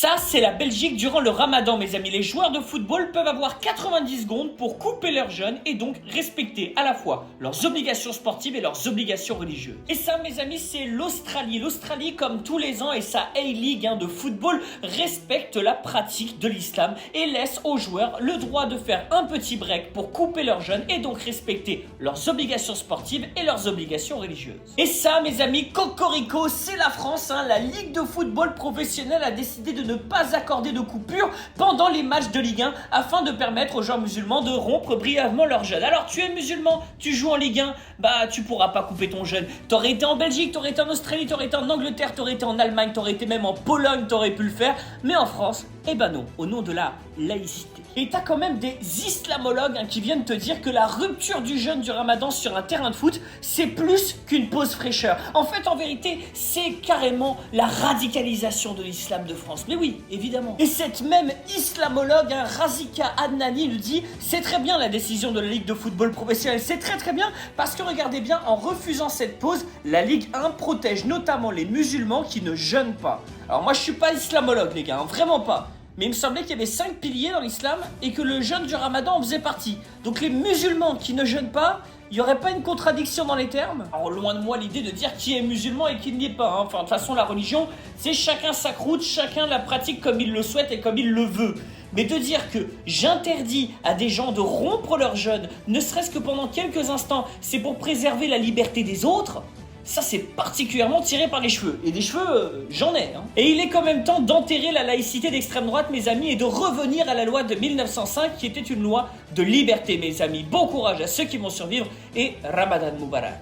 Ça, c'est la Belgique durant le ramadan, mes amis. Les joueurs de football peuvent avoir 90 secondes pour couper leur jeûne et donc respecter à la fois leurs obligations sportives et leurs obligations religieuses. Et ça, mes amis, c'est l'Australie. L'Australie, comme tous les ans, et sa A-League de football respecte la pratique de l'islam et laisse aux joueurs le droit de faire un petit break pour couper leur jeûne et donc respecter leurs obligations sportives et leurs obligations religieuses. Et ça, mes amis, cocorico, c'est la France. La Ligue de football professionnelle a décidé de ne pas accorder de coupure pendant les matchs de Ligue 1 afin de permettre aux joueurs musulmans de rompre brièvement leur jeûne. Alors tu es musulman, tu joues en Ligue 1, tu pourras pas couper ton jeûne. T'aurais été en Belgique, t'aurais été en Australie, t'aurais été en Angleterre, t'aurais été en Allemagne, t'aurais été même en Pologne, t'aurais pu le faire, mais en France, non, au nom de la laïcité. Et t'as quand même des islamologues qui viennent te dire que la rupture du jeûne du ramadan sur un terrain de foot, c'est plus qu'une pause fraîcheur. En fait, en vérité, c'est carrément la radicalisation de l'islam de France. Mais oui, évidemment. Et cette même islamologue, Razika Adnani, nous dit « C'est très bien la décision de la Ligue de football professionnelle, c'est très très bien parce que regardez bien, en refusant cette pause, la Ligue 1 protège notamment les musulmans qui ne jeûnent pas. » Alors moi, je suis pas islamologue, les gars, vraiment pas. Mais il me semblait qu'il y avait 5 piliers dans l'islam et que le jeûne du ramadan en faisait partie. Donc les musulmans qui ne jeûnent pas, il n'y aurait pas une contradiction dans les termes? Alors loin de moi l'idée de dire qui est musulman et qui ne l'est pas. Enfin de toute façon la religion, c'est chacun sa croûte, chacun la pratique comme il le souhaite et comme il le veut. Mais de dire que j'interdis à des gens de rompre leur jeûne, ne serait-ce que pendant quelques instants, c'est pour préserver la liberté des autres, ça, c'est particulièrement tiré par les cheveux. Et des cheveux, j'en ai. Et il est quand même temps d'enterrer la laïcité d'extrême droite, mes amis, et de revenir à la loi de 1905, qui était une loi de liberté, mes amis. Bon courage à ceux qui vont survivre, et Ramadan Moubarak.